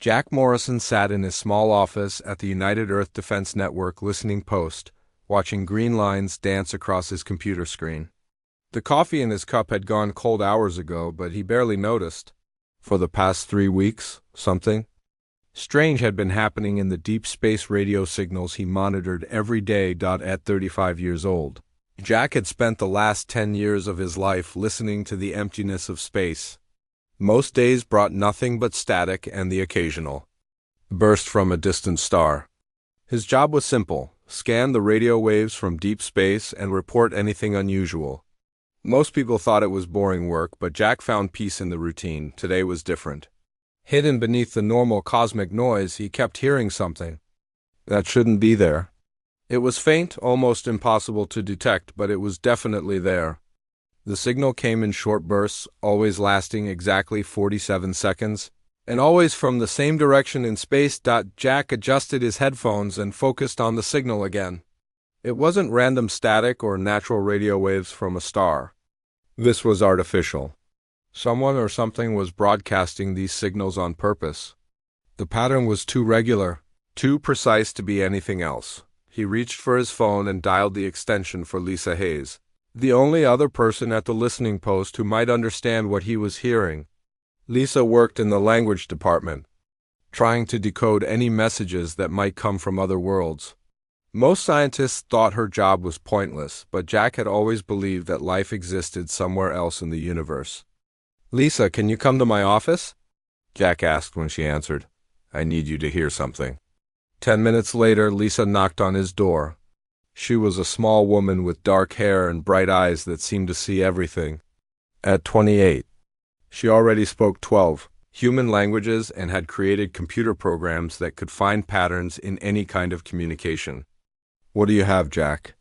Jack Morrison sat in his small office at the United Earth Defense Network listening post, watching green lines dance across his computer screen. The coffee in his cup had gone cold hours ago, but he barely noticed. For the past 3 weeks, something strange had been happening in the deep space radio signals he monitored every day. At 35 years old, Jack had spent the last 10 years of his life listening to the emptiness of space. Most days brought nothing but static and the occasional burst from a distant star. His job was simple: scan the radio waves from deep space and report anything unusual. Most people thought it was boring work, but Jack found peace in the routine. Today was different. Hidden beneath the normal cosmic noise, he kept hearing something that shouldn't be there. It was faint, almost impossible to detect, but it was definitely there. The signal came in short bursts, always lasting exactly 47 seconds, and always from the same direction in space. Jack adjusted his headphones and focused on the signal again. It wasn't random static or natural radio waves from a star. This was artificial. Someone or something was broadcasting these signals on purpose. The pattern was too regular, too precise to be anything else. He reached for his phone and dialed the extension for Lisa Hayes, the only other person at the listening post who might understand what he was hearing. Lisa worked in the language department, trying to decode any messages that might come from other worlds. Most scientists thought her job was pointless, but Jack had always believed that life existed somewhere else in the universe. "Lisa, can you come to my office?" Jack asked when she answered. "I need you to hear something." 10 minutes later, Lisa knocked on his door. She was a small woman with dark hair and bright eyes that seemed to see everything. At 28, she already spoke 12 human languages and had created computer programs that could find patterns in any kind of communication. "What do you have, Jack?"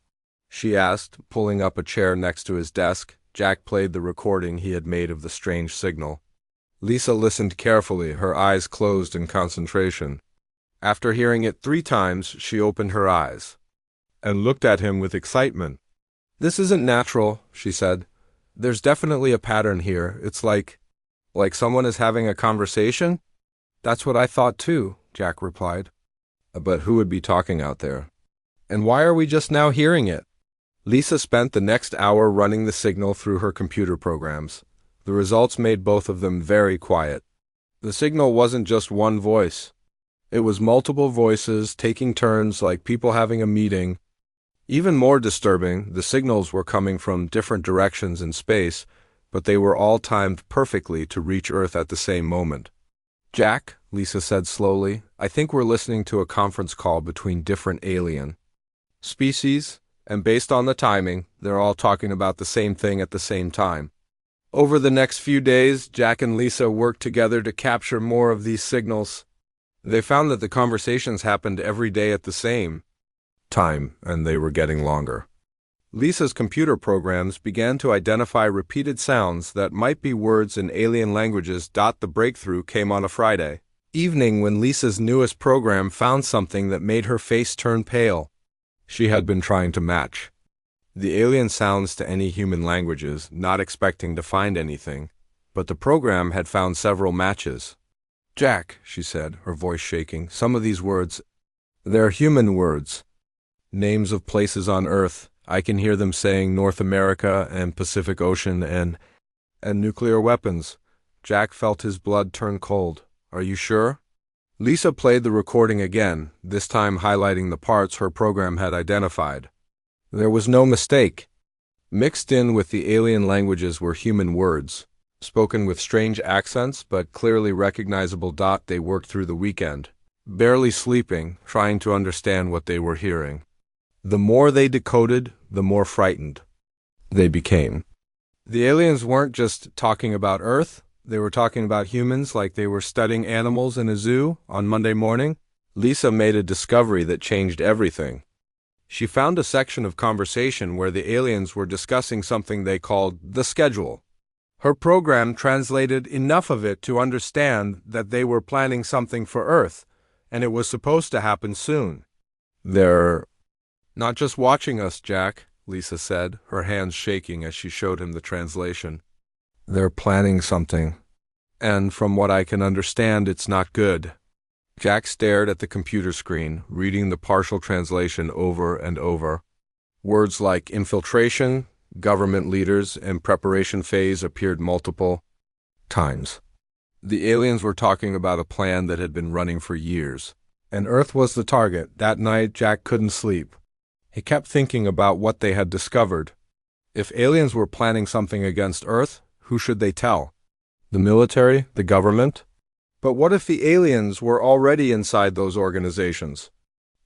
she asked, pulling up a chair next to his desk. Jack played the recording he had made of the strange signal. Lisa listened carefully, her eyes closed in concentration. After hearing it 3 times, she opened her eyes and looked at him with excitement. "This isn't natural," she said. "There's definitely a pattern here. It's like someone is having a conversation?" "That's what I thought too," Jack replied. "But who would be talking out there? And why are we just now hearing it?" Lisa spent the next hour running the signal through her computer programs. The results made both of them very quiet. The signal wasn't just one voice. It was multiple voices taking turns, like people having a meeting. Even more disturbing, the signals were coming from different directions in space, but they were all timed perfectly to reach Earth at the same moment. "Jack," Lisa said slowly, "I think we're listening to a conference call between different alien species, and based on the timing, they're all talking about the same thing at the same time." Over the next few days, Jack and Lisa worked together to capture more of these signals. They found that the conversations happened every day at the same time, and they were getting longer. Lisa's computer programs began to identify repeated sounds that might be words in alien languages. The breakthrough came on a Friday evening when Lisa's newest program found something that made her face turn pale. She had been trying to match the alien sounds to any human languages, not expecting to find anything, but the program had found several matches. "Jack," she said, her voice shaking, "some of these words, they're human words. Names of places on Earth. I can hear them saying North America and Pacific Ocean and nuclear weapons." Jack felt his blood turn cold. "Are you sure?" Lisa played the recording again, this time highlighting the parts her program had identified. There was no mistake. Mixed in with the alien languages were human words, spoken with strange accents but clearly recognizable. They worked through the weekend, barely sleeping, trying to understand what they were hearing. The more they decoded, the more frightened they became. The aliens weren't just talking about Earth, they were talking about humans like they were studying animals in a zoo. On Monday morning, Lisa made a discovery that changed everything. She found a section of conversation where the aliens were discussing something they called the schedule. Her program translated enough of it to understand that they were planning something for Earth, and it was supposed to happen soon. "They're not just watching us, Jack," Lisa said, her hands shaking as she showed him the translation. "They're planning something. And from what I can understand, it's not good." Jack stared at the computer screen, reading the partial translation over and over. Words like infiltration, government leaders, and preparation phase appeared multiple times. The aliens were talking about a plan that had been running for years, and Earth was the target. That night, Jack couldn't sleep. He kept thinking about what they had discovered. If aliens were planning something against Earth, who should they tell? The military? The government? But what if the aliens were already inside those organizations?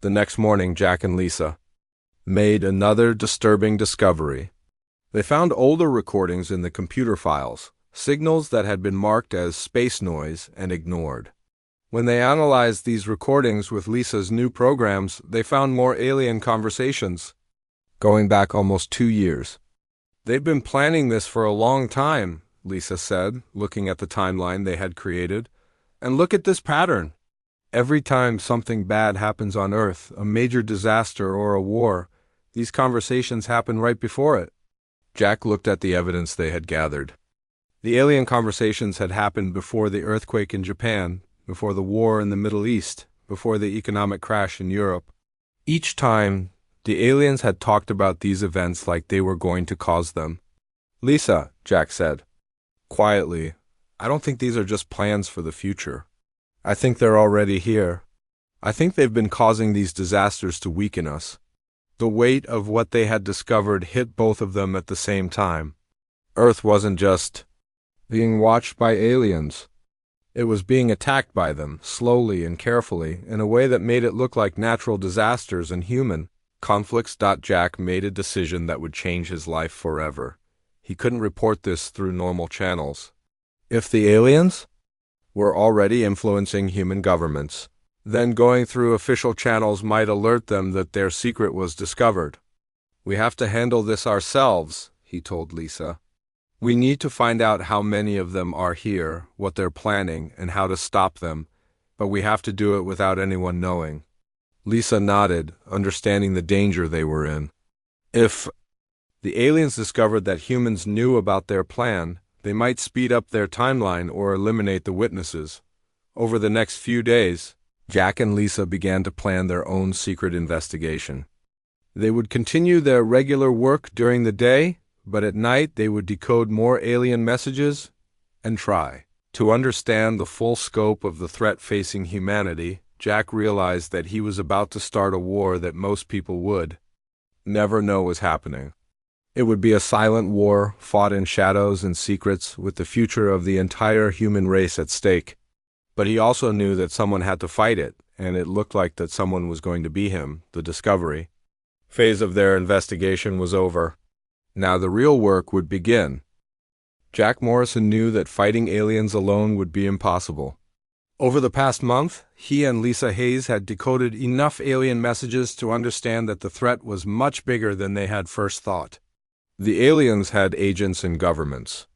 The next morning, Jack and Lisa made another disturbing discovery. They found older recordings in the computer files, signals that had been marked as space noise and ignored. When they analyzed these recordings with Lisa's new programs, they found more alien conversations, going back almost 2 years. They'd been planning this for a long time, Lisa said, looking at the timeline they had created. And look at this pattern. Every time something bad happens on Earth, a major disaster or a war, these conversations happen right before it. Jack looked at the evidence they had gathered. The alien conversations had happened before the earthquake in Japan, before the war in the Middle East, before the economic crash in Europe. Each time, the aliens had talked about these events like they were going to cause them. Lisa, Jack said quietly, I don't think these are just plans for the future. I think they're already here. I think they've been causing these disasters to weaken us. The weight of what they had discovered hit both of them at the same time. Earth wasn't just being watched by aliens. It was being attacked by them, slowly and carefully, in a way that made it look like natural disasters and human conflicts. Jack made a decision that would change his life forever. He couldn't report this through normal channels. If the aliens were already influencing human governments, then going through official channels might alert them that their secret was discovered. We have to handle this ourselves, he told Lisa. We need to find out how many of them are here, what they're planning, and how to stop them, but we have to do it without anyone knowing. Lisa nodded, understanding the danger they were in. If the aliens discovered that humans knew about their plan, they might speed up their timeline or eliminate the witnesses. Over the next few days, Jack and Lisa began to plan their own secret investigation. They would continue their regular work during the day, but at night they would decode more alien messages and try to understand the full scope of the threat facing humanity. Jack realized that he was about to start a war that most people would never know was happening. It would be a silent war, fought in shadows and secrets, with the future of the entire human race at stake. But he also knew that someone had to fight it, and it looked like that someone was going to be him, the Discovery. Phase of their investigation was over. Now the real work would begin. Jack Morrison knew that fighting aliens alone would be impossible. Over the past month, he and Lisa Hayes had decoded enough alien messages to understand that the threat was much bigger than they had first thought. The aliens had agents in governments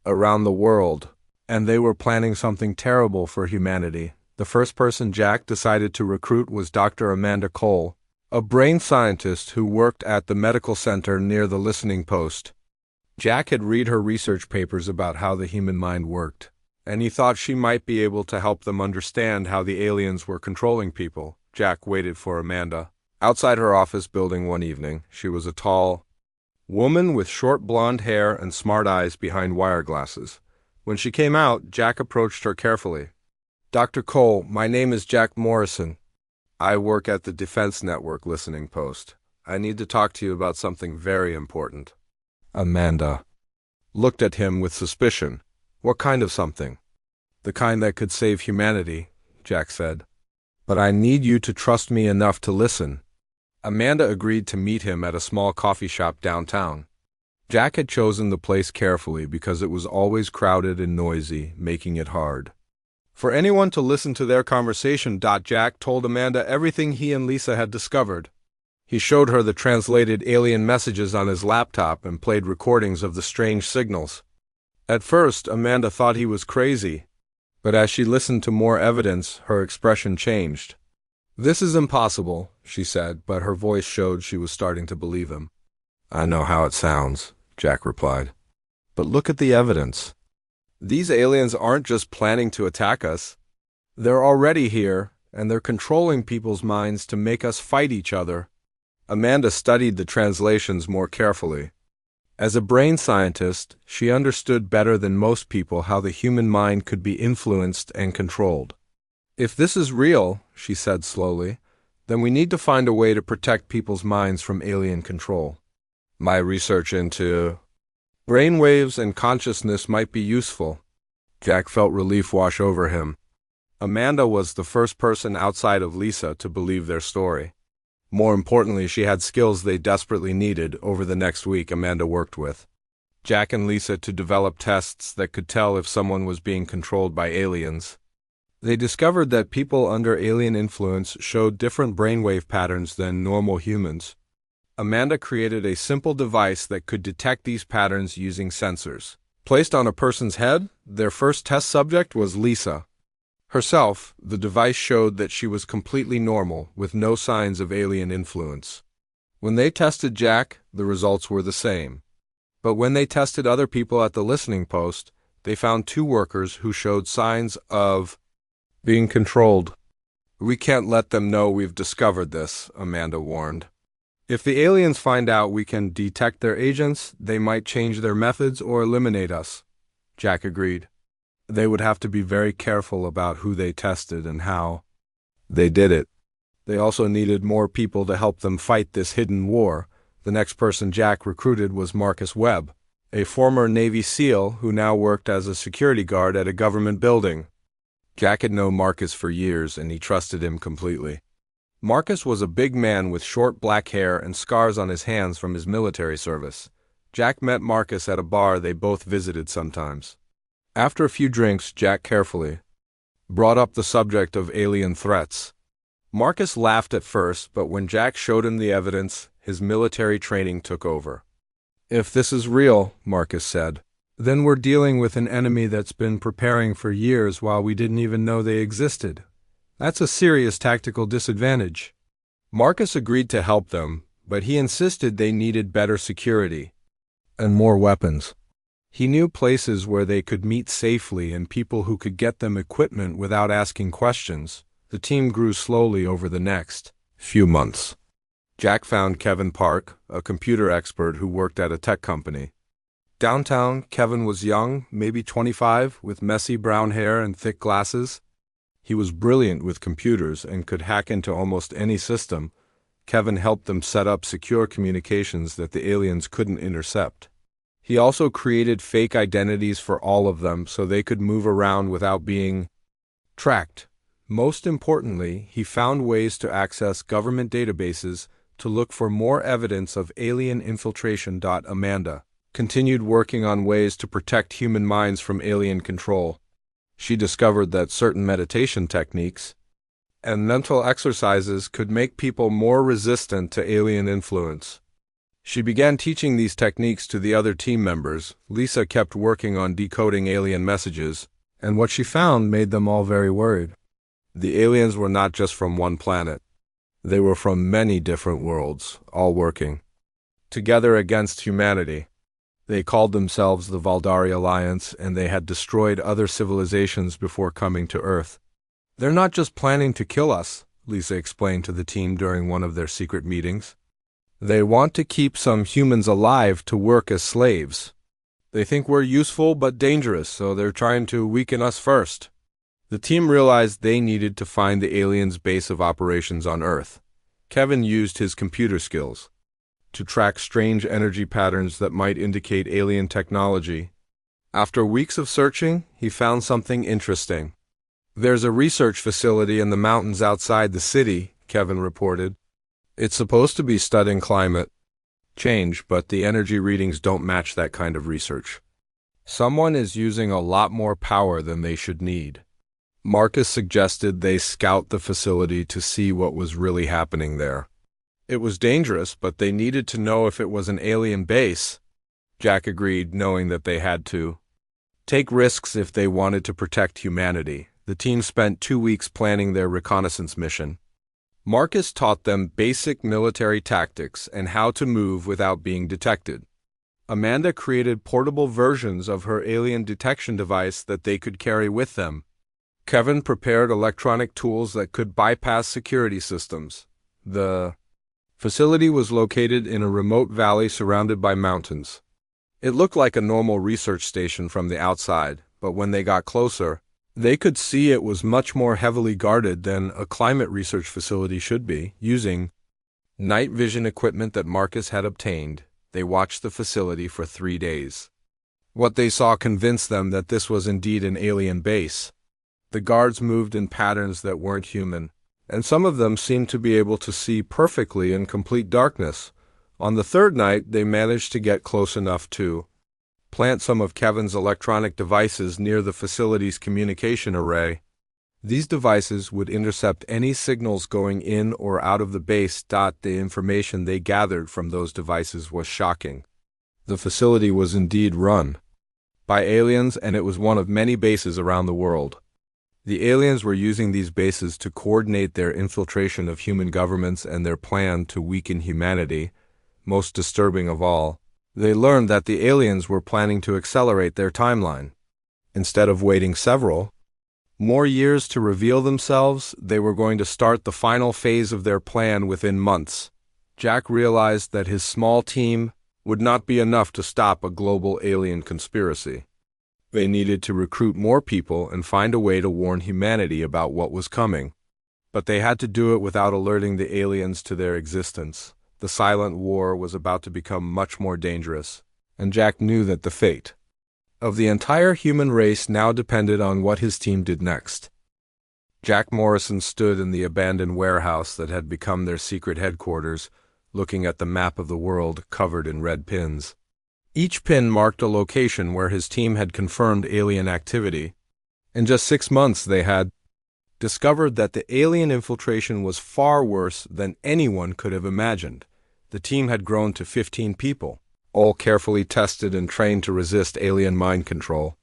around the world, and they were planning something terrible for humanity. The first person Jack decided to recruit was Dr. Amanda Cole, a brain scientist who worked at the medical center near the listening post. Jack had read her research papers about how the human mind worked, and he thought she might be able to help them understand how the aliens were controlling people. Jack waited for Amanda outside her office building one evening. She was a tall woman with short blonde hair and smart eyes behind wire glasses. When she came out, Jack approached her carefully. Dr. Cole, my name is Jack Morrison. I work at the Defense Network listening post. I need to talk to you about something very important. Amanda looked at him with suspicion. What kind of something? The kind that could save humanity, Jack said. But I need you to trust me enough to listen. Amanda agreed to meet him at a small coffee shop downtown. Jack had chosen the place carefully because it was always crowded and noisy, making it hard for anyone to listen to their conversation. Jack told Amanda everything he and Lisa had discovered. He showed her the translated alien messages on his laptop and played recordings of the strange signals. At first, Amanda thought he was crazy, but as she listened to more evidence, her expression changed. This is impossible, she said, but her voice showed she was starting to believe him. I know how it sounds, Jack replied. But look at the evidence. These aliens aren't just planning to attack us. They're already here, and they're controlling people's minds to make us fight each other. Amanda studied the translations more carefully. As a brain scientist, she understood better than most people how the human mind could be influenced and controlled. If this is real, she said slowly, then we need to find a way to protect people's minds from alien control. My research into brainwaves and consciousness might be useful. Jack felt relief wash over him. Amanda was the first person outside of Lisa to believe their story. More importantly, she had skills they desperately needed. Over the next week, Amanda worked with Jack and Lisa to develop tests that could tell if someone was being controlled by aliens. They discovered that people under alien influence showed different brainwave patterns than normal humans. Amanda created a simple device that could detect these patterns using sensors. Placed on a person's head, their first test subject was Lisa. Herself, the device showed that she was completely normal, with no signs of alien influence. When they tested Jack, the results were the same. But when they tested other people at the listening post, they found 2 workers who showed signs of being controlled. We can't let them know we've discovered this, Amanda warned. If the aliens find out we can detect their agents, they might change their methods or eliminate us. Jack agreed. They would have to be very careful about who they tested and how they did it. They also needed more people to help them fight this hidden war. The next person Jack recruited was Marcus Webb, a former Navy SEAL who now worked as a security guard at a government building. Jack had known Marcus for years, and he trusted him completely. Marcus was a big man with short black hair and scars on his hands from his military service. Jack met Marcus at a bar they both visited sometimes. After a few drinks, Jack carefully brought up the subject of alien threats. Marcus laughed at first, but when Jack showed him the evidence, his military training took over. If this is real, Marcus said, then we're dealing with an enemy that's been preparing for years while we didn't even know they existed. That's a serious tactical disadvantage. Marcus agreed to help them, but he insisted they needed better security and more weapons. He knew places where they could meet safely and people who could get them equipment without asking questions. The team grew slowly over the next few months. Jack found Kevin Park, a computer expert who worked at a tech company. Downtown, Kevin was young, maybe 25, with messy brown hair and thick glasses. He was brilliant with computers and could hack into almost any system. Kevin helped them set up secure communications that the aliens couldn't intercept. He also created fake identities for all of them so they could move around without being tracked. Most importantly, he found ways to access government databases to look for more evidence of alien infiltration. Amanda continued working on ways to protect human minds from alien control. She discovered that certain meditation techniques and mental exercises could make people more resistant to alien influence. She began teaching these techniques to the other team members. Lisa kept working on decoding alien messages, and what she found made them all very worried. The aliens were not just from one planet. They were from many different worlds, all working together against humanity. They called themselves the Valdari Alliance, and they had destroyed other civilizations before coming to Earth. They're not just planning to kill us, Lisa explained to the team during one of their secret meetings. They want to keep some humans alive to work as slaves. They think we're useful but dangerous, so they're trying to weaken us first. The team realized they needed to find the aliens' base of operations on Earth. Kevin used his computer skills to track strange energy patterns that might indicate alien technology. After weeks of searching, he found something interesting. There's a research facility in the mountains outside the city, Kevin reported. It's supposed to be studying climate change, but the energy readings don't match that kind of research. Someone is using a lot more power than they should need. Marcus suggested they scout the facility to see what was really happening there. It was dangerous, but they needed to know if it was an alien base. Jack agreed, knowing that they had to take risks if they wanted to protect humanity. The team spent 2 weeks planning their reconnaissance mission. Marcus taught them basic military tactics and how to move without being detected. Amanda created portable versions of her alien detection device that they could carry with them. Kevin prepared electronic tools that could bypass security systems. The facility was located in a remote valley surrounded by mountains. It looked like a normal research station from the outside, but when they got closer, they could see it was much more heavily guarded than a climate research facility should be. Using night vision equipment that Marcus had obtained, they watched the facility for 3 days. What they saw convinced them that this was indeed an alien base. The guards moved in patterns that weren't human, and some of them seemed to be able to see perfectly in complete darkness. On the third night, they managed to get close enough to plant some of Kevin's electronic devices near the facility's communication array. These devices would intercept any signals going in or out of the base. The information they gathered from those devices was shocking. The facility was indeed run by aliens, and it was one of many bases around the world. The aliens were using these bases to coordinate their infiltration of human governments and their plan to weaken humanity. Most disturbing of all, they learned that the aliens were planning to accelerate their timeline. Instead of waiting several more years to reveal themselves, they were going to start the final phase of their plan within months. Jack realized that his small team would not be enough to stop a global alien conspiracy. They needed to recruit more people and find a way to warn humanity about what was coming. But they had to do it without alerting the aliens to their existence. The silent war was about to become much more dangerous, and Jack knew that the fate of the entire human race now depended on what his team did next. Jack Morrison stood in the abandoned warehouse that had become their secret headquarters, looking at the map of the world covered in red pins. Each pin marked a location where his team had confirmed alien activity. In just 6 months, they had discovered that the alien infiltration was far worse than anyone could have imagined. The team had grown to 15 people, all carefully tested and trained to resist alien mind control.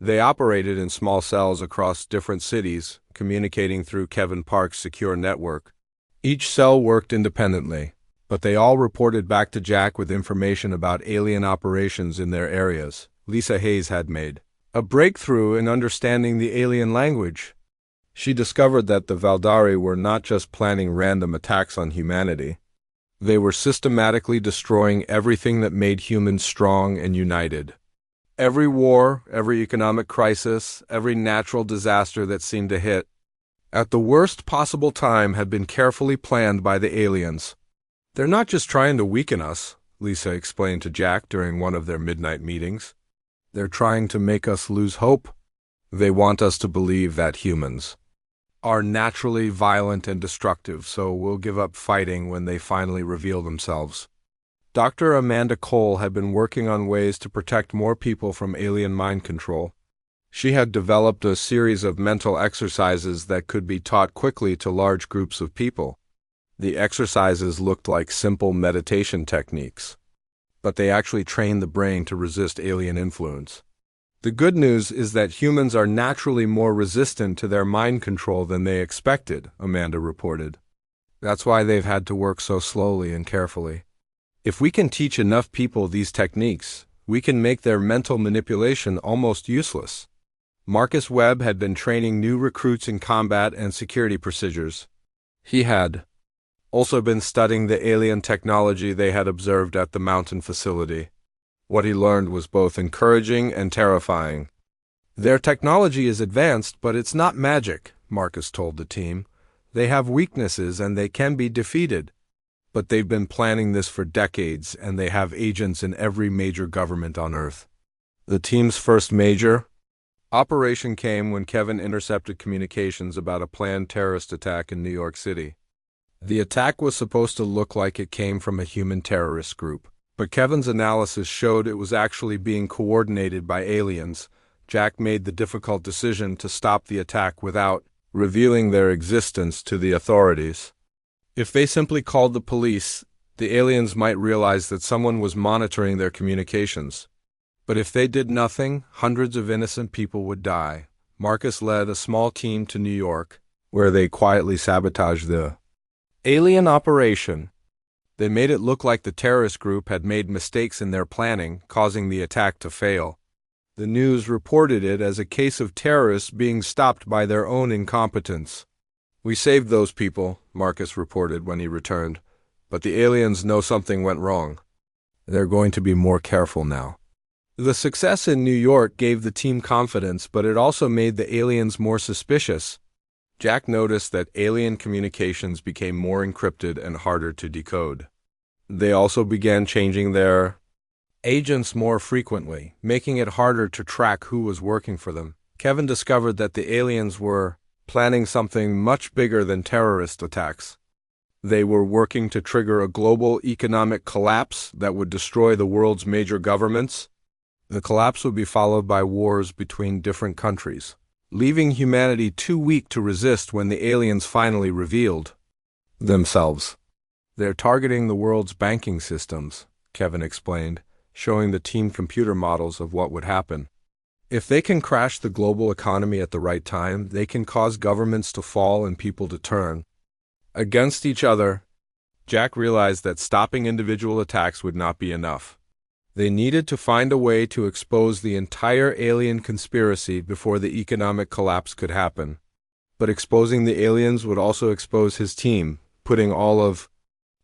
They operated in small cells across different cities, communicating through Kevin Park's secure network. Each cell worked independently, but they all reported back to Jack with information about alien operations in their areas. Lisa Hayes had made a breakthrough in understanding the alien language. She discovered that the Valdari were not just planning random attacks on humanity. They were systematically destroying everything that made humans strong and united. Every war, every economic crisis, every natural disaster that seemed to hit at the worst possible time had been carefully planned by the aliens. "They're not just trying to weaken us," Lisa explained to Jack during one of their midnight meetings. "They're trying to make us lose hope. They want us to believe that humans are naturally violent and destructive, so we'll give up fighting when they finally reveal themselves." Dr. Amanda Cole had been working on ways to protect more people from alien mind control. She had developed a series of mental exercises that could be taught quickly to large groups of people. The exercises looked like simple meditation techniques, but they actually trained the brain to resist alien influence. The good news is that humans are naturally more resistant to their mind control than they expected, Amanda reported. That's why they've had to work so slowly and carefully. If we can teach enough people these techniques, we can make their mental manipulation almost useless. Marcus Webb had been training new recruits in combat and security procedures. He had also been studying the alien technology they had observed at the mountain facility. What he learned was both encouraging and terrifying. "Their technology is advanced, but it's not magic," Marcus told the team. "They have weaknesses and they can be defeated. But they've been planning this for decades, and they have agents in every major government on Earth." The team's first major operation came when Kevin intercepted communications about a planned terrorist attack in New York City. The attack was supposed to look like it came from a human terrorist group, but Kevin's analysis showed it was actually being coordinated by aliens. Jack made the difficult decision to stop the attack without revealing their existence to the authorities. If they simply called the police, the aliens might realize that someone was monitoring their communications. But if they did nothing, hundreds of innocent people would die. Marcus led a small team to New York, where they quietly sabotaged the alien operation. They made it look like the terrorist group had made mistakes in their planning, causing the attack to fail. The news reported it as a case of terrorists being stopped by their own incompetence. "We saved those people," Marcus reported when he returned, "but the aliens know something went wrong. They're going to be more careful now." The success in New York gave the team confidence, but it also made the aliens more suspicious. Jack noticed that alien communications became more encrypted and harder to decode. They also began changing their agents more frequently, making it harder to track who was working for them. Kevin discovered that the aliens were planning something much bigger than terrorist attacks. They were working to trigger a global economic collapse that would destroy the world's major governments. The collapse would be followed by wars between different countries, leaving humanity too weak to resist when the aliens finally revealed themselves. "They're targeting the world's banking systems," Kevin explained, showing the team computer models of what would happen. "If they can crash the global economy at the right time, they can cause governments to fall and people to turn against each other." Jack realized that stopping individual attacks would not be enough. They needed to find a way to expose the entire alien conspiracy before the economic collapse could happen. But exposing the aliens would also expose his team, putting all of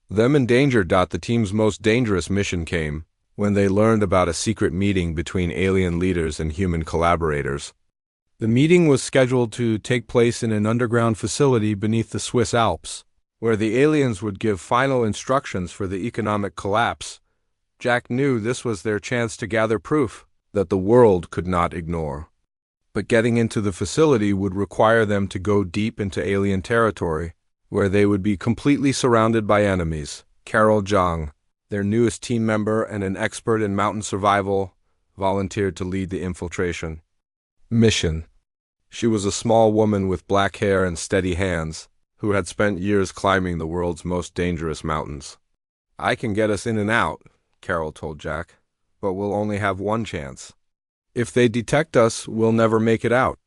them in danger. The team's most dangerous mission came when they learned about a secret meeting between alien leaders and human collaborators. The meeting was scheduled to take place in an underground facility beneath the Swiss Alps, where the aliens would give final instructions for the economic collapse. Jack knew this was their chance to gather proof that the world could not ignore. But getting into the facility would require them to go deep into alien territory, where they would be completely surrounded by enemies. Carol Zhang, their newest team member and an expert in mountain survival, volunteered to lead the infiltration mission. She was a small woman with black hair and steady hands, who had spent years climbing the world's most dangerous mountains. "I can get us in and out," Carol told Jack, "but we'll only have one chance. If they detect us, we'll never make it out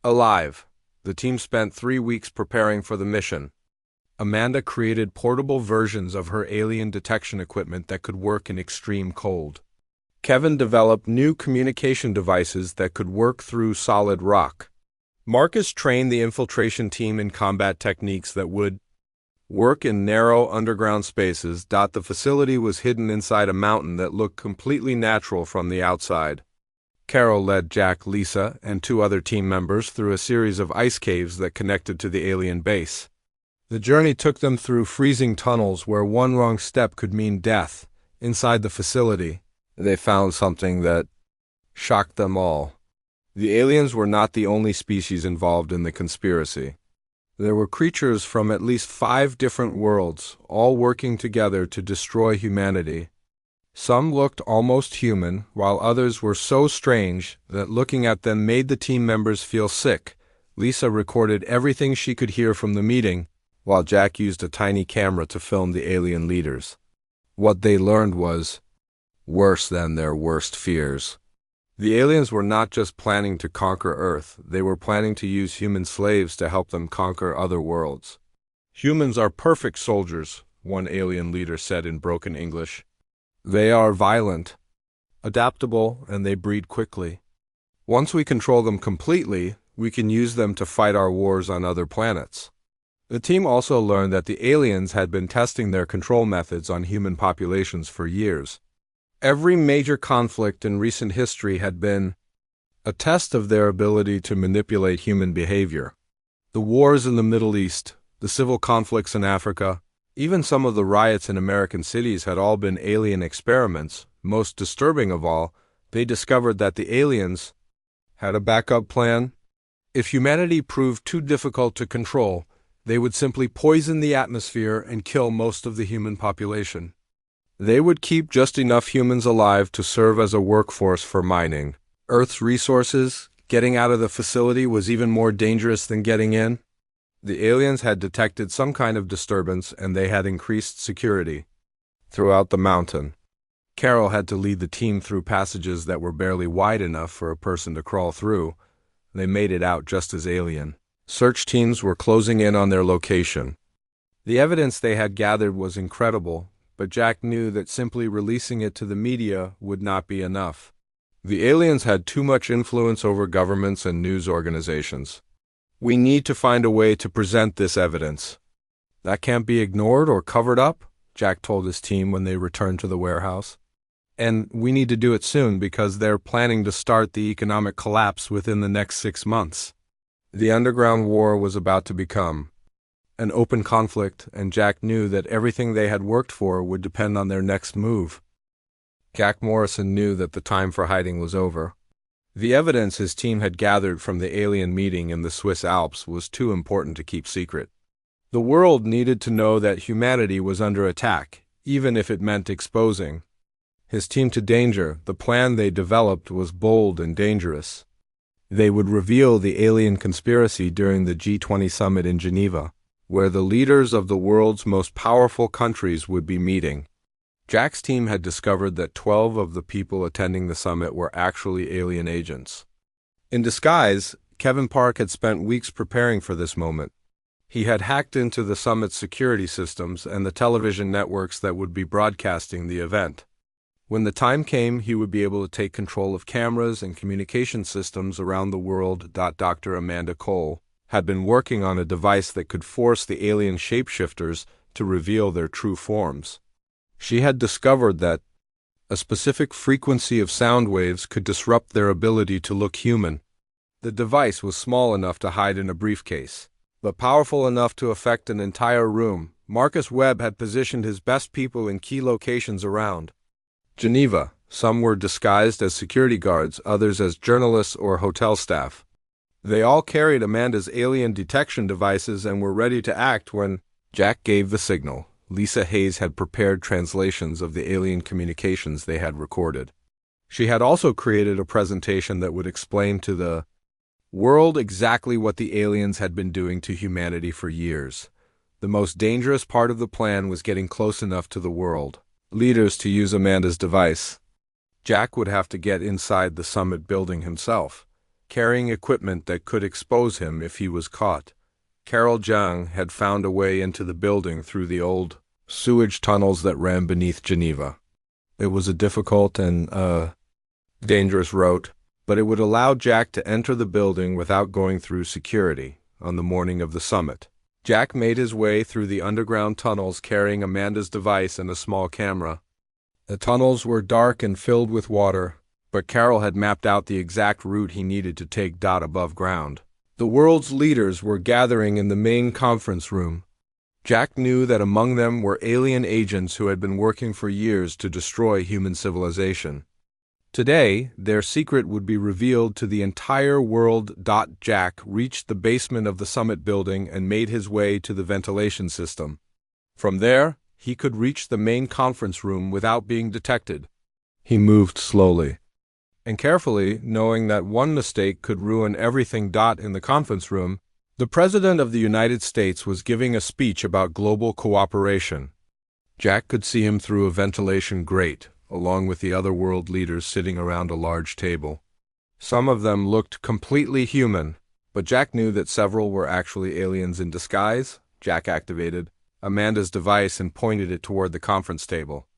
alive." The team spent 3 weeks preparing for the mission. Amanda created portable versions of her alien detection equipment that could work in extreme cold. Kevin developed new communication devices that could work through solid rock. Marcus trained the infiltration team in combat techniques that would work in narrow underground spaces. The facility was hidden inside a mountain that looked completely natural from the outside. Carol led Jack, Lisa, and 2 other team members through a series of ice caves that connected to the alien base. The journey took them through freezing tunnels where one wrong step could mean death. Inside the facility, they found something that shocked them all. The aliens were not the only species involved in the conspiracy. There were creatures from at least 5 different worlds, all working together to destroy humanity. Some looked almost human, while others were so strange that looking at them made the team members feel sick. Lisa recorded everything she could hear from the meeting, while Jack used a tiny camera to film the alien leaders. What they learned was worse than their worst fears. The aliens were not just planning to conquer Earth, they were planning to use human slaves to help them conquer other worlds. "Humans are perfect soldiers," one alien leader said in broken English. "They are violent, adaptable, and they breed quickly. Once we control them completely, we can use them to fight our wars on other planets." The team also learned that the aliens had been testing their control methods on human populations for years. Every major conflict in recent history had been a test of their ability to manipulate human behavior. The wars in the Middle East, the civil conflicts in Africa, even some of the riots in American cities had all been alien experiments. Most disturbing of all, they discovered that the aliens had a backup plan. If humanity proved too difficult to control, they would simply poison the atmosphere and kill most of the human population. They would keep just enough humans alive to serve as a workforce for mining Earth's resources. Getting out of the facility was even more dangerous than getting in. The aliens had detected some kind of disturbance, and they had increased security throughout the mountain. Carol had to lead the team through passages that were barely wide enough for a person to crawl through. They made it out just as alien search teams were closing in on their location. The evidence they had gathered was incredible, but Jack knew that simply releasing it to the media would not be enough. The aliens had too much influence over governments and news organizations. We need to find a way to present this evidence. That can't be ignored or covered up, Jack told his team when they returned to the warehouse. And we need to do it soon because they're planning to start the economic collapse within the next 6 months. The underground war was about to become an open conflict, and Jack knew that everything they had worked for would depend on their next move. Jack Morrison knew that the time for hiding was over. The evidence his team had gathered from the alien meeting in the Swiss Alps was too important to keep secret. The world needed to know that humanity was under attack, even if it meant exposing his team to danger. The plan they developed was bold and dangerous. They would reveal the alien conspiracy during the G20 summit in Geneva, where the leaders of the world's most powerful countries would be meeting. Jack's team had discovered that 12 of the people attending the summit were actually alien agents. In disguise, Kevin Park had spent weeks preparing for this moment. He had hacked into the summit's security systems and the television networks that would be broadcasting the event. When the time came, he would be able to take control of cameras and communication systems around the world. Dr. Amanda Cole had been working on a device that could force the alien shapeshifters to reveal their true forms. She had discovered that a specific frequency of sound waves could disrupt their ability to look human. The device was small enough to hide in a briefcase, but powerful enough to affect an entire room. Marcus Webb had positioned his best people in key locations around Geneva. Some were disguised as security guards, others as journalists or hotel staff. They all carried Amanda's alien detection devices and were ready to act when Jack gave the signal. Lisa Hayes had prepared translations of the alien communications they had recorded. She had also created a presentation that would explain to the world exactly what the aliens had been doing to humanity for years. The most dangerous part of the plan was getting close enough to the world leaders to use Amanda's device. Jack would have to get inside the summit building himself, carrying equipment that could expose him if he was caught. Carol Jung had found a way into the building through the old sewage tunnels that ran beneath Geneva. It was a difficult and dangerous route, but it would allow Jack to enter the building without going through security. On the morning of the summit, Jack made his way through the underground tunnels carrying Amanda's device and a small camera. The tunnels were dark and filled with water, but Carol had mapped out the exact route he needed to take. Above ground, the world's leaders were gathering in the main conference room. Jack knew that among them were alien agents who had been working for years to destroy human civilization. Today, their secret would be revealed to the entire world. Jack reached the basement of the summit building and made his way to the ventilation system. From there, he could reach the main conference room without being detected. He moved slowly and carefully, knowing that one mistake could ruin everything. In the conference room, the President of the United States was giving a speech about global cooperation. Jack could see him through a ventilation grate, along with the other world leaders sitting around a large table. Some of them looked completely human, but Jack knew that several were actually aliens in disguise. Jack activated Amanda's device and pointed it toward the conference table.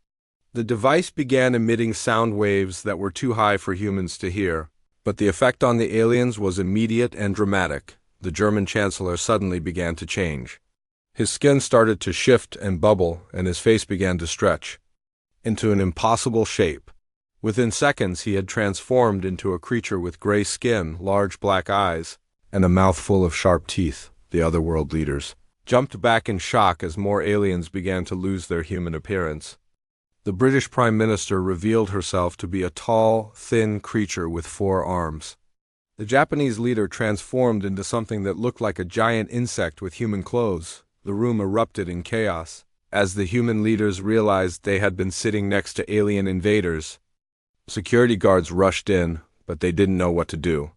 The device began emitting sound waves that were too high for humans to hear, but the effect on the aliens was immediate and dramatic. The German Chancellor suddenly began to change. His skin started to shift and bubble, and his face began to stretch into an impossible shape. Within seconds, he had transformed into a creature with gray skin, large black eyes, and a mouth full of sharp teeth. The other world leaders jumped back in shock as more aliens began to lose their human appearance. The British Prime Minister revealed herself to be a tall, thin creature with 4 arms. The Japanese leader transformed into something that looked like a giant insect with human clothes. The room erupted in chaos as the human leaders realized they had been sitting next to alien invaders. Security guards rushed in, but they didn't know what to do.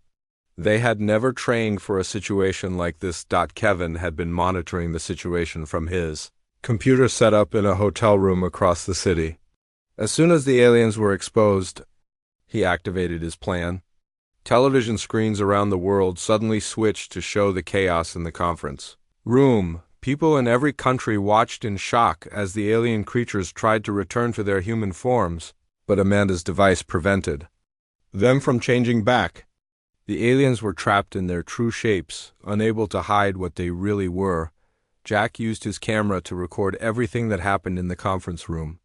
They had never trained for a situation like this. Kevin had been monitoring the situation from his computer set up in a hotel room across the city. As soon as the aliens were exposed, he activated his plan. Television screens around the world suddenly switched to show the chaos in the conference room. People in every country watched in shock as the alien creatures tried to return to their human forms, but Amanda's device prevented them from changing back. The aliens were trapped in their true shapes, unable to hide what they really were. Jack used his camera to record everything that happened in the conference room.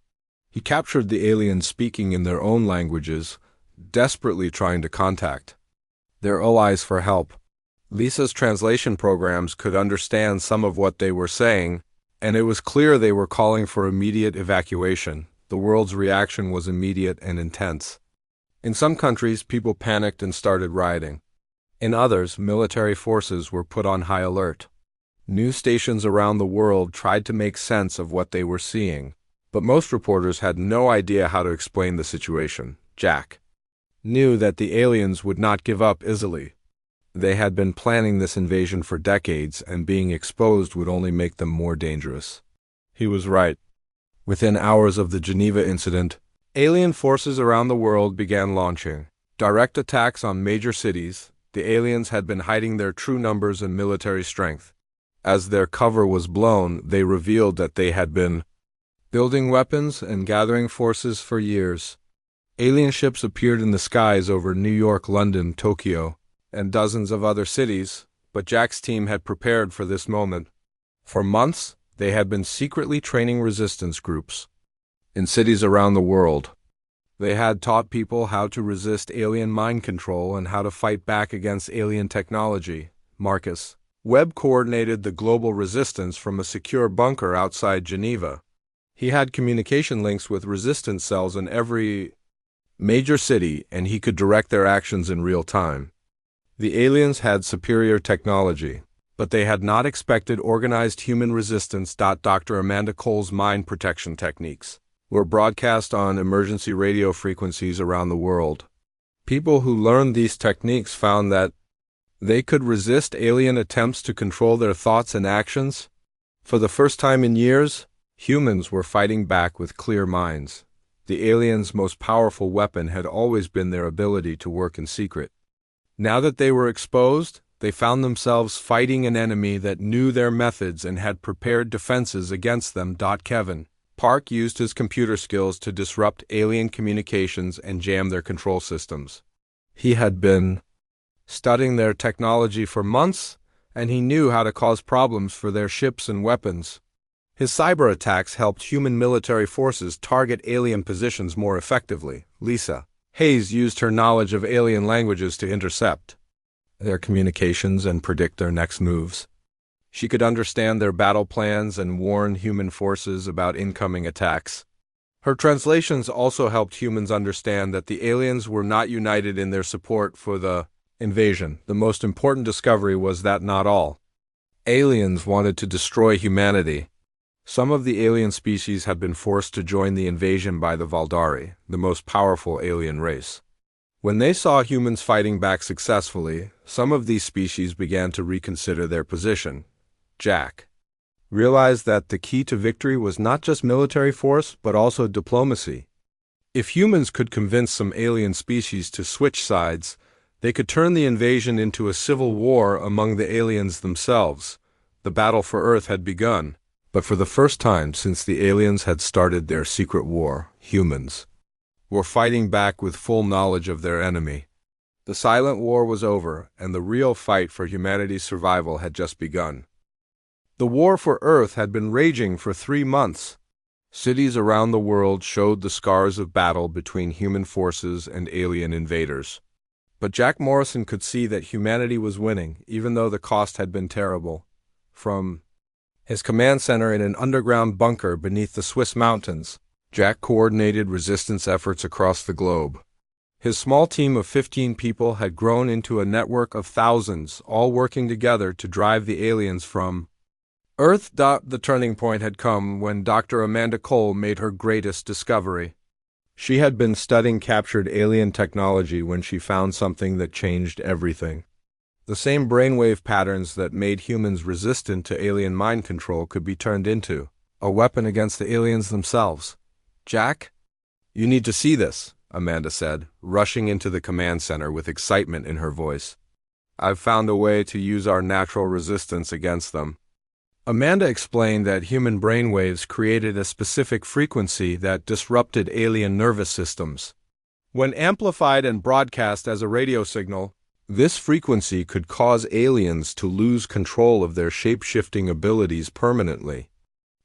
He captured the aliens speaking in their own languages, desperately trying to contact their OIs for help. Lisa's translation programs could understand some of what they were saying, and it was clear they were calling for immediate evacuation. The world's reaction was immediate and intense. In some countries, people panicked and started rioting. In others, military forces were put on high alert. News stations around the world tried to make sense of what they were seeing, but most reporters had no idea how to explain the situation. Jack knew that the aliens would not give up easily. They had been planning this invasion for decades, and being exposed would only make them more dangerous. He was right. Within hours of the Geneva incident, alien forces around the world began launching direct attacks on major cities. The aliens had been hiding their true numbers and military strength. As their cover was blown, they revealed that they had been building weapons and gathering forces for years. Alien ships appeared in the skies over New York, London, Tokyo, and dozens of other cities, but Jack's team had prepared for this moment. For months, they had been secretly training resistance groups in cities around the world. They had taught people how to resist alien mind control and how to fight back against alien technology. Marcus Webb coordinated the global resistance from a secure bunker outside Geneva. He had communication links with resistance cells in every major city, and he could direct their actions in real time. The aliens had superior technology, but they had not expected organized human resistance. Dr. Amanda Cole's mind protection techniques were broadcast on emergency radio frequencies around the world. People who learned these techniques found that they could resist alien attempts to control their thoughts and actions. For the first time in years, humans were fighting back with clear minds. The aliens' most powerful weapon had always been their ability to work in secret. Now that they were exposed, they found themselves fighting an enemy that knew their methods and had prepared defenses against them. Kevin Park used his computer skills to disrupt alien communications and jam their control systems. He had been studying their technology for months, and he knew how to cause problems for their ships and weapons. His cyber attacks helped human military forces target alien positions more effectively. Lisa Hayes used her knowledge of alien languages to intercept their communications and predict their next moves. She could understand their battle plans and warn human forces about incoming attacks. Her translations also helped humans understand that the aliens were not united in their support for the invasion. The most important discovery was that not all aliens wanted to destroy humanity. Some of the alien species had been forced to join the invasion by the Valdari, the most powerful alien race. When they saw humans fighting back successfully, some of these species began to reconsider their position. Jack realized that the key to victory was not just military force, but also diplomacy. If humans could convince some alien species to switch sides, they could turn the invasion into a civil war among the aliens themselves. The battle for Earth had begun. But for the first time since the aliens had started their secret war, humans were fighting back with full knowledge of their enemy. The silent war was over, and the real fight for humanity's survival had just begun. The war for Earth had been raging for 3 months. Cities around the world showed the scars of battle between human forces and alien invaders. But Jack Morrison could see that humanity was winning, even though the cost had been terrible. From his command center in an underground bunker beneath the Swiss mountains, Jack coordinated resistance efforts across the globe. His small team of 15 people had grown into a network of thousands, all working together to drive the aliens from Earth. The turning point had come when Dr. Amanda Cole made her greatest discovery. She had been studying captured alien technology when she found something that changed everything. The same brainwave patterns that made humans resistant to alien mind control could be turned into a weapon against the aliens themselves. Jack, you need to see this, Amanda said, rushing into the command center with excitement in her voice. I've found a way to use our natural resistance against them. Amanda explained that human brainwaves created a specific frequency that disrupted alien nervous systems. When amplified and broadcast as a radio signal, this frequency could cause aliens to lose control of their shape-shifting abilities permanently.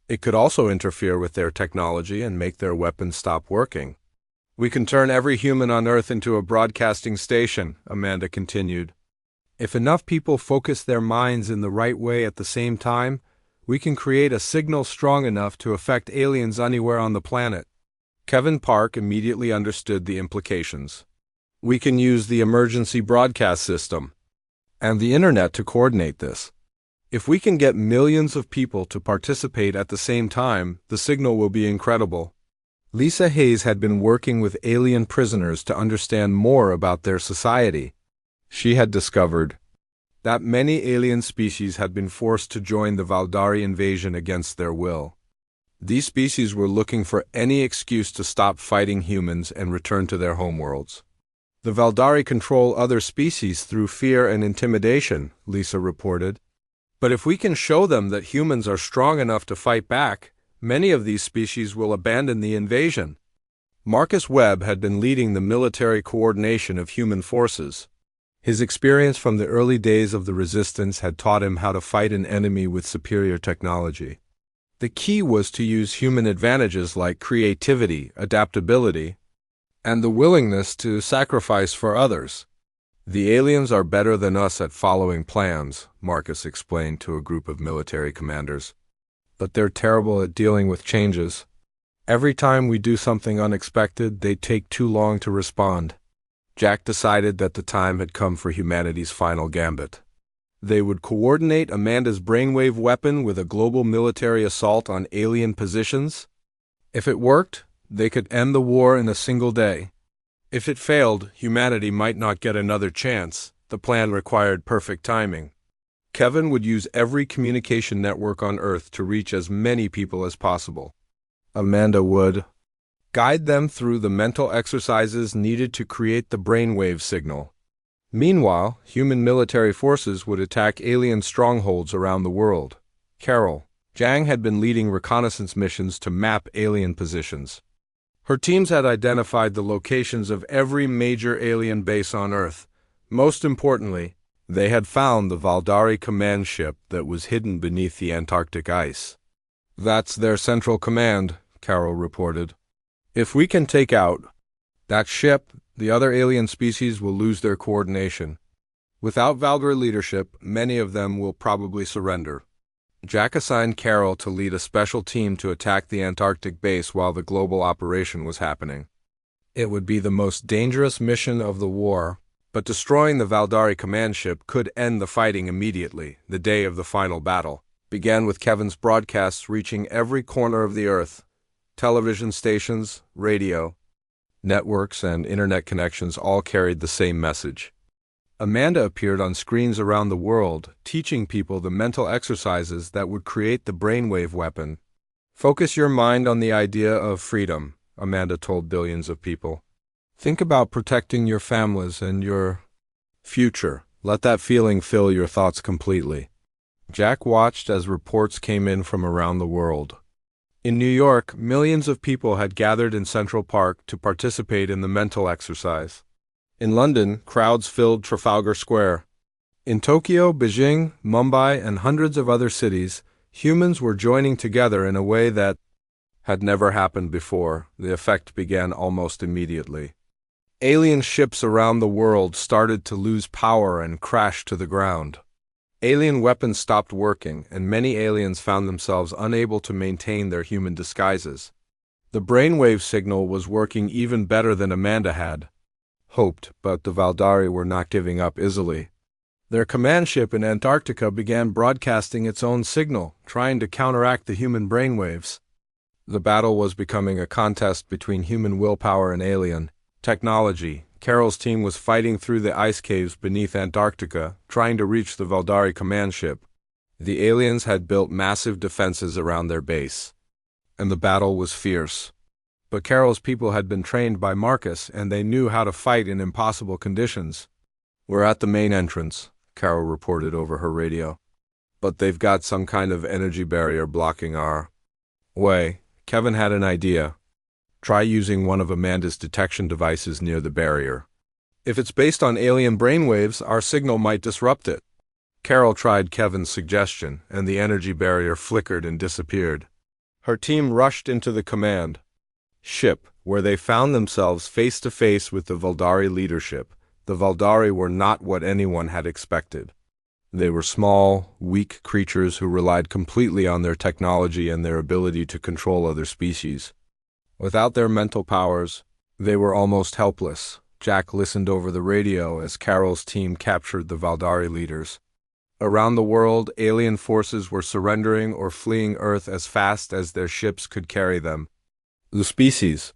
It could also interfere with their technology and make their weapons stop working. "We can turn every human on Earth into a broadcasting station," Amanda continued. "If enough people focus their minds in the right way at the same time, we can create a signal strong enough to affect aliens anywhere on the planet." Kevin Park immediately understood the implications. "We can use the emergency broadcast system and the internet to coordinate this. If we can get millions of people to participate at the same time, the signal will be incredible." Lisa Hayes had been working with alien prisoners to understand more about their society. She had discovered that many alien species had been forced to join the Valdari invasion against their will. These species were looking for any excuse to stop fighting humans and return to their homeworlds. "The Valdari control other species through fear and intimidation," Lisa reported. "But if we can show them that humans are strong enough to fight back, many of these species will abandon the invasion." Marcus Webb had been leading the military coordination of human forces. His experience from the early days of the resistance had taught him how to fight an enemy with superior technology. The key was to use human advantages like creativity, adaptability, and the willingness to sacrifice for others. "The aliens are better than us at following plans," Marcus explained to a group of military commanders. "But they're terrible at dealing with changes. Every time we do something unexpected, they take too long to respond." Jack decided that the time had come for humanity's final gambit. They would coordinate Amanda's brainwave weapon with a global military assault on alien positions. If it worked, they could end the war in a single day. If it failed, humanity might not get another chance. The plan required perfect timing. Kevin would use every communication network on Earth to reach as many people as possible. Amanda would guide them through the mental exercises needed to create the brainwave signal. Meanwhile, human military forces would attack alien strongholds around the world. Carol Jang had been leading reconnaissance missions to map alien positions. Her teams had identified the locations of every major alien base on Earth. Most importantly, they had found the Valdari command ship that was hidden beneath the Antarctic ice. "That's their central command," Carol reported. "If we can take out that ship, the other alien species will lose their coordination. Without Valdari leadership, many of them will probably surrender." Jack assigned Carol to lead a special team to attack the Antarctic base while the global operation was happening. It would be the most dangerous mission of the war, but destroying the Valdari command ship could end the fighting immediately. The day of the final battle began with Kevin's broadcasts reaching every corner of the Earth. Television stations, radio, networks, and internet connections all carried the same message. Amanda appeared on screens around the world, teaching people the mental exercises that would create the brainwave weapon. "Focus your mind on the idea of freedom," Amanda told billions of people. "Think about protecting your families and your future. Let that feeling fill your thoughts completely." Jack watched as reports came in from around the world. In New York, millions of people had gathered in Central Park to participate in the mental exercise. In London, crowds filled Trafalgar Square. In Tokyo, Beijing, Mumbai, and hundreds of other cities, humans were joining together in a way that had never happened before. The effect began almost immediately. Alien ships around the world started to lose power and crash to the ground. Alien weapons stopped working, and many aliens found themselves unable to maintain their human disguises. The brainwave signal was working even better than Amanda had hoped, but the Valdari were not giving up easily. Their command ship in Antarctica began broadcasting its own signal, trying to counteract the human brainwaves. The battle was becoming a contest between human willpower and alien technology. Carol's team was fighting through the ice caves beneath Antarctica, trying to reach the Valdari command ship. The aliens had built massive defenses around their base, and the battle was fierce. But Carol's people had been trained by Marcus, and they knew how to fight in impossible conditions. "We're at the main entrance," Carol reported over her radio. "But they've got some kind of energy barrier blocking our way." Kevin had an idea. Try using one of Amanda's detection devices near the barrier. If it's based on alien brainwaves, our signal might disrupt it. Carol tried Kevin's suggestion, and the energy barrier flickered and disappeared. Her team rushed into the command ship, where they found themselves face to face with the Valdari leadership. The Valdari were not what anyone had expected. They were small, weak creatures who relied completely on their technology and their ability to control other species. Without their mental powers, they were almost helpless. Jack listened over the radio as Carol's team captured the Valdari leaders. Around the world, alien forces were surrendering or fleeing Earth as fast as their ships could carry them. The species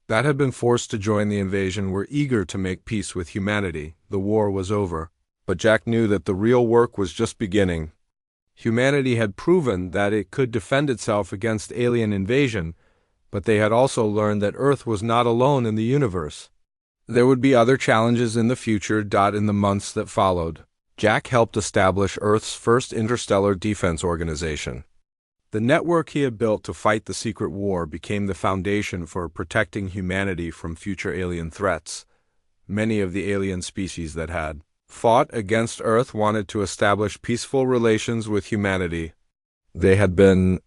that had been forced to join the invasion were eager to make peace with humanity. The war was over, but Jack knew that the real work was just beginning. Humanity had proven that it could defend itself against alien invasion, but they had also learned that Earth was not alone in the universe. There would be other challenges in the future. In the months that followed, Jack helped establish Earth's first interstellar defense organization. The network he had built to fight the secret war became the foundation for protecting humanity from future alien threats. Many of the alien species that had fought against Earth wanted to establish peaceful relations with humanity. They had been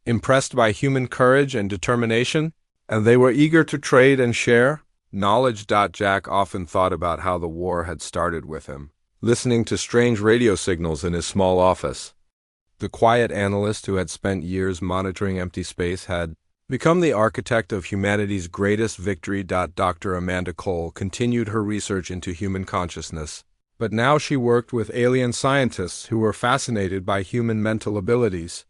impressed by human courage and determination, and they were eager to trade and share knowledge. Jack often thought about how the war had started with him, listening to strange radio signals in his small office. The quiet analyst who had spent years monitoring empty space had become the architect of humanity's greatest victory. Dr. Amanda Cole continued her research into human consciousness, but now she worked with alien scientists who were fascinated by human mental abilities.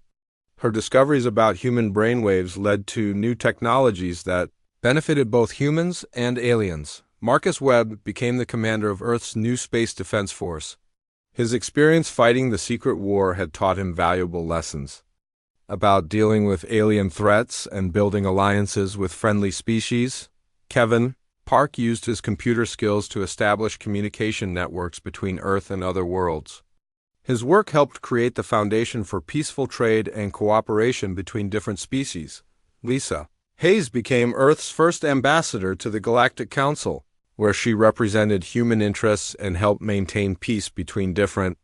Her discoveries about human brainwaves led to new technologies that benefited both humans and aliens. Marcus Webb became the commander of Earth's new space defense force. His experience fighting the secret war had taught him valuable lessons about dealing with alien threats and building alliances with friendly species. Kevin Park used his computer skills to establish communication networks between Earth and other worlds. His work helped create the foundation for peaceful trade and cooperation between different species. Lisa Hayes became Earth's first ambassador to the Galactic Council, where she represented human interests and helped maintain peace between different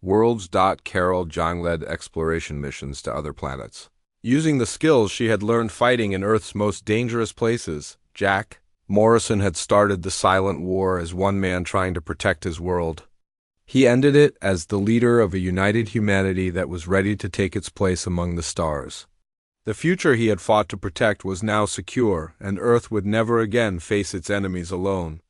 worlds. Carol Jong led exploration missions to other planets, using the skills she had learned fighting in Earth's most dangerous places. Jack Morrison had started the Silent War as one man trying to protect his world. He ended it as the leader of a united humanity that was ready to take its place among the stars. The future he had fought to protect was now secure, and Earth would never again face its enemies alone.